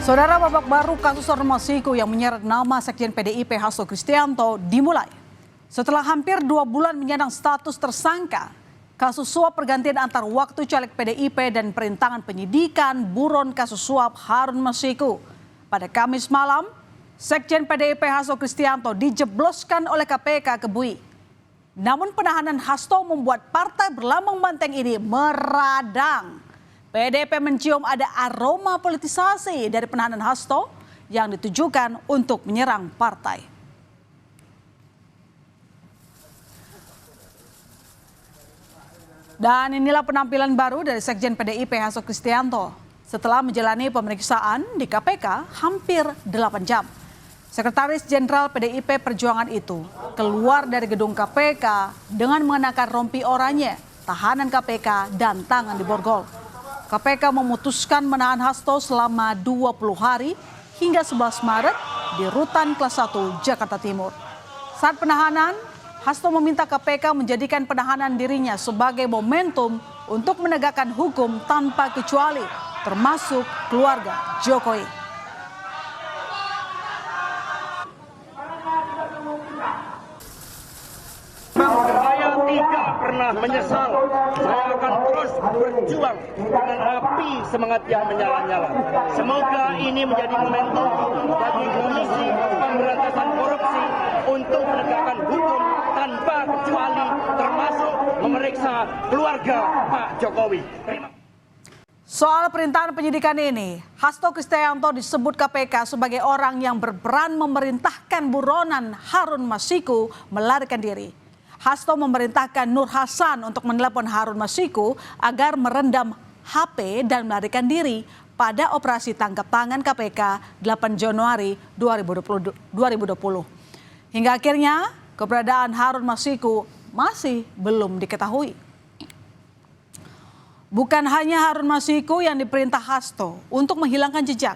Saudara, babak baru kasus Harun Masiku yang menyeret nama Sekjen PDIP Hasto Kristianto dimulai. Setelah hampir 2 bulan menyandang status tersangka, kasus suap pergantian antar waktu caleg PDIP dan perintangan penyidikan buron kasus suap Harun Masiku. Pada Kamis malam, Sekjen PDIP Hasto Kristianto dijebloskan oleh KPK ke Bui. Namun penahanan Hasto membuat partai berlambang banteng ini meradang. PDIP mencium ada aroma politisasi dari penahanan Hasto yang ditujukan untuk menyerang partai. Dan inilah penampilan baru dari Sekjen PDIP Hasto Kristianto setelah menjalani pemeriksaan di KPK hampir 8 jam. Sekretaris Jenderal PDIP Perjuangan itu keluar dari gedung KPK dengan mengenakan rompi oranye, tahanan KPK dan tangan di borgol. KPK memutuskan menahan Hasto selama 20 hari hingga 11 Maret di Rutan Kelas 1 Jakarta Timur. Saat penahanan, Hasto meminta KPK menjadikan penahanan dirinya sebagai momentum untuk menegakkan hukum tanpa kecuali, termasuk keluarga Jokowi. Saya tidak pernah menyesal. Saya akan terus berjuang dengan api semangat yang menyala-nyala. Semoga ini menjadi momentum bagi Komisi Pemberantasan Korupsi untuk menegakkan hukum tanpa kecuali, termasuk memeriksa keluarga Pak Jokowi. Soal perintahan penyidikan ini, Hasto Kristianto disebut KPK sebagai orang yang berperan memerintahkan buronan Harun Masiku melarikan diri. Hasto memerintahkan Nur Hasan untuk menelepon Harun Masiku agar merendam HP dan melarikan diri pada operasi tangkap tangan KPK 8 Januari 2020. Hingga akhirnya keberadaan Harun Masiku masih belum diketahui. Bukan hanya Harun Masiku yang diperintah Hasto untuk menghilangkan jejak.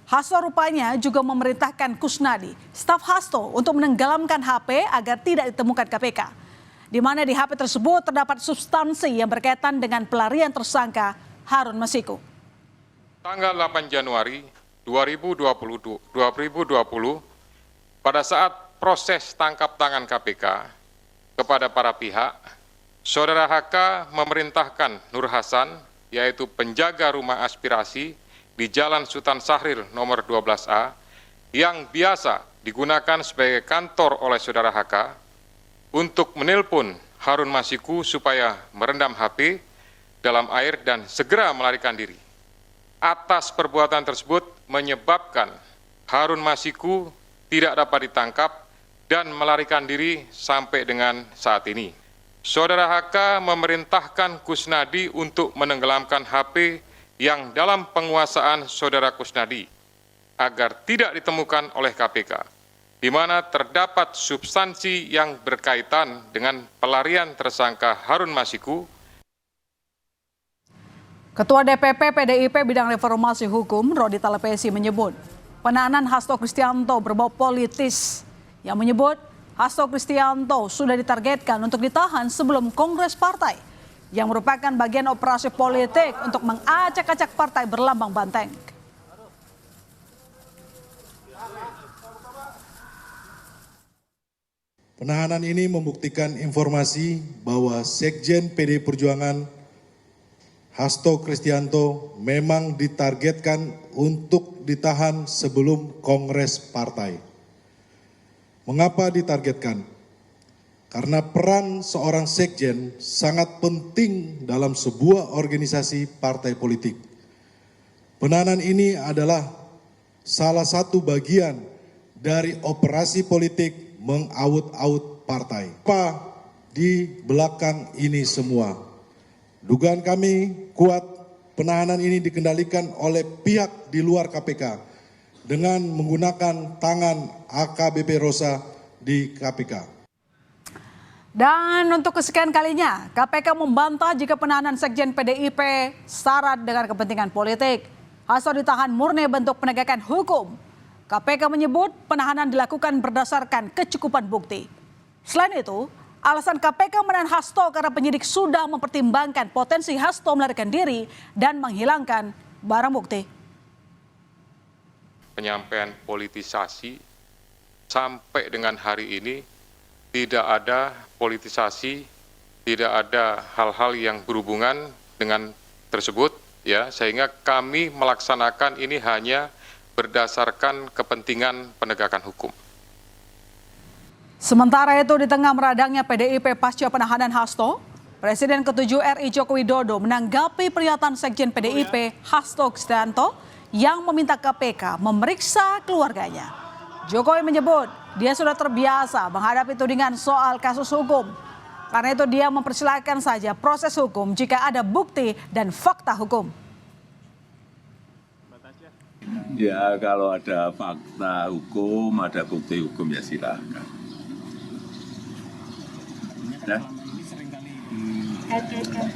Hasto rupanya juga memerintahkan Kusnadi, staf Hasto, untuk menenggelamkan HP agar tidak ditemukan KPK. Di mana di HP tersebut terdapat substansi yang berkaitan dengan pelarian tersangka Harun Masiku. Tanggal 8 Januari 2020, pada saat proses tangkap tangan KPK kepada para pihak, Saudara HK memerintahkan Nur Hasan, yaitu penjaga rumah aspirasi di Jalan Sultan Syahrir nomor 12A, yang biasa digunakan sebagai kantor oleh Saudara HK, untuk menelpon Harun Masiku supaya merendam HP dalam air dan segera melarikan diri. Atas perbuatan tersebut menyebabkan Harun Masiku tidak dapat ditangkap dan melarikan diri sampai dengan saat ini. Saudara HK memerintahkan Kusnadi untuk menenggelamkan HP yang dalam penguasaan Saudara Kusnadi agar tidak ditemukan oleh KPK. Di mana terdapat substansi yang berkaitan dengan pelarian tersangka Harun Masiku. Ketua DPP PDIP bidang reformasi hukum, Rodi Talapesi, menyebut penahanan Hasto Kristianto berbau politis, yang menyebut Hasto Kristianto sudah ditargetkan untuk ditahan sebelum Kongres Partai, yang merupakan bagian operasi politik untuk mengacak-acak partai berlambang banteng. Penahanan ini membuktikan informasi bahwa Sekjen PDI Perjuangan Hasto Kristianto memang ditargetkan untuk ditahan sebelum Kongres Partai. Mengapa ditargetkan? Karena peran seorang Sekjen sangat penting dalam sebuah organisasi partai politik. Penahanan ini adalah salah satu bagian dari operasi politik mengaut-aut partai. Apa di belakang ini semua? Dugaan kami kuat penahanan ini dikendalikan oleh pihak di luar KPK dengan menggunakan tangan AKBP Rosa di KPK. Dan untuk kesekian kalinya, KPK membantah jika penahanan Sekjen PDIP syarat dengan kepentingan politik. Hasto ditahan murni bentuk penegakan hukum. KPK menyebut penahanan dilakukan berdasarkan kecukupan bukti. Selain itu, alasan KPK menahan Hasto karena penyidik sudah mempertimbangkan potensi Hasto melarikan diri dan menghilangkan barang bukti. penyampaian politisasi. Sampai dengan hari ini tidak ada politisasi, tidak ada hal-hal yang berhubungan dengan tersebut, ya, sehingga kami melaksanakan ini hanya berdasarkan kepentingan penegakan hukum. Sementara itu, di tengah meradangnya PDIP pasca penahanan Hasto, Presiden ke-7 RI Joko Widodo menanggapi pernyataan Sekjen PDIP Hasto Kristianto yang meminta KPK memeriksa keluarganya. Jokowi menyebut dia sudah terbiasa menghadapi tudingan soal kasus hukum. Karena itu dia mempersilahkan saja proses hukum jika ada bukti dan fakta hukum. Ya kalau ada fakta hukum, ada bukti hukum ya silakan.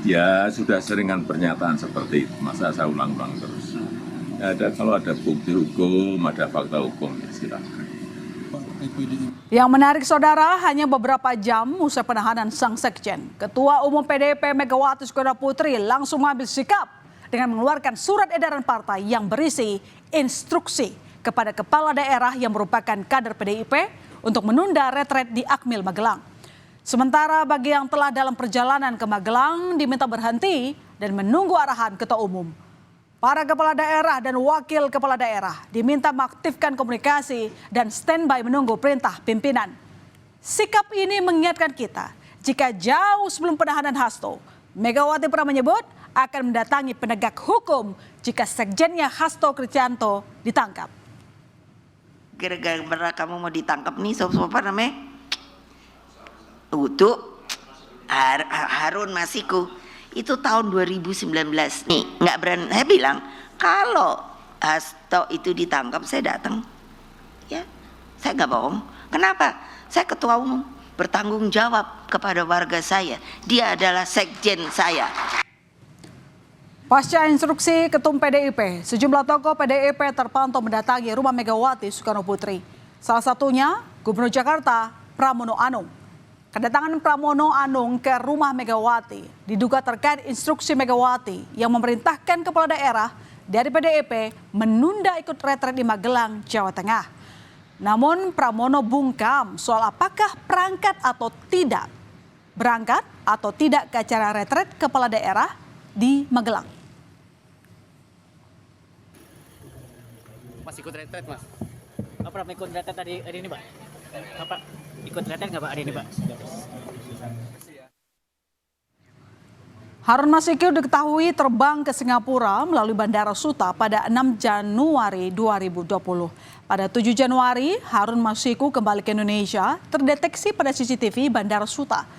Ya sudah seringan pernyataan seperti itu, masa saya ulang-ulang terus. Ya, kalau ada bukti hukum, ada fakta hukum ya silakan. Yang menarik saudara, hanya beberapa jam usai penahanan sang sekjen, Ketua Umum PDIP Megawati Soekarno Putri langsung mengambil sikap dengan mengeluarkan surat edaran partai yang berisi instruksi kepada kepala daerah yang merupakan kader PDIP untuk menunda retret di Akmil Magelang. Sementara bagi yang telah dalam perjalanan ke Magelang diminta berhenti dan menunggu arahan Ketua Umum. Para kepala daerah dan wakil kepala daerah diminta mengaktifkan komunikasi dan standby menunggu perintah pimpinan. Sikap ini mengingatkan kita, jika jauh sebelum penahanan Hasto, Megawati pernah menyebut akan mendatangi penegak hukum jika sekjennya Hasto Kristianto ditangkap. Gara-gara kamu mau ditangkap nih, siapa namanya? Untuk Harun Masiku. Itu tahun 2019 nih, nggak berani. Saya bilang kalau Hasto itu ditangkap saya datang, ya saya nggak bohong. Kenapa? Saya ketua umum, bertanggung jawab kepada warga saya. Dia adalah sekjen saya. Pasca instruksi Ketum PDIP, sejumlah tokoh PDIP terpantau mendatangi rumah Megawati Soekarno Putri. Salah satunya Gubernur Jakarta Pramono Anung. Kedatangan Pramono Anung ke rumah Megawati diduga terkait instruksi Megawati yang memerintahkan kepala daerah dari PDIP menunda ikut retret di Magelang, Jawa Tengah. Namun Pramono bungkam soal apakah berangkat atau tidak ke acara retret kepala daerah di Magelang. Mas ikut retret, Mas. Apa ikut retret hari ini, Pak? Apa ikut retret nggak, Pak, hari ini, Pak? Harun Masiku diketahui terbang ke Singapura melalui Bandara Suta pada 6 Januari 2020. Pada 7 Januari, Harun Masiku kembali ke Indonesia terdeteksi pada CCTV Bandara Suta.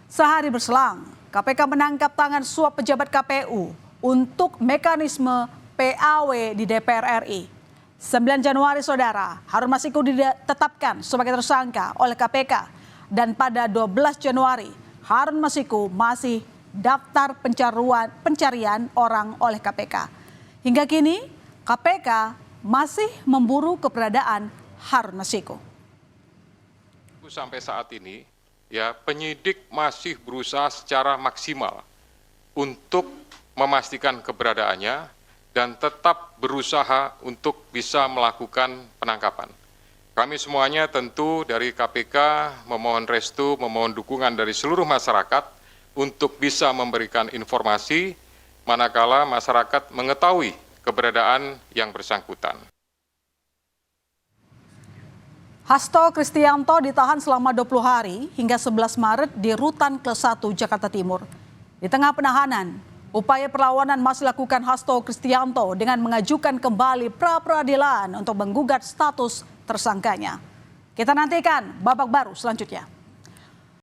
Sehari berselang, KPK menangkap tangan suap pejabat KPU untuk mekanisme PAW di DPR RI. 9 Januari saudara, Harun Masiku ditetapkan sebagai tersangka oleh KPK. Dan pada 12 Januari, Harun Masiku masih daftar pencarian orang oleh KPK. Hingga kini, KPK masih memburu keberadaan Harun Masiku. Sampai saat ini, ya, penyidik masih berusaha secara maksimal untuk memastikan keberadaannya dan tetap berusaha untuk bisa melakukan penangkapan. Kami semuanya tentu dari KPK memohon restu, memohon dukungan dari seluruh masyarakat untuk bisa memberikan informasi manakala masyarakat mengetahui keberadaan yang bersangkutan. Hasto Kristianto ditahan selama 20 hari hingga 11 Maret di Rutan Ke-1 Jakarta Timur. Di tengah penahanan, upaya perlawanan masih dilakukan Hasto Kristianto dengan mengajukan kembali pra-peradilan untuk menggugat status tersangkanya. Kita nantikan babak baru selanjutnya.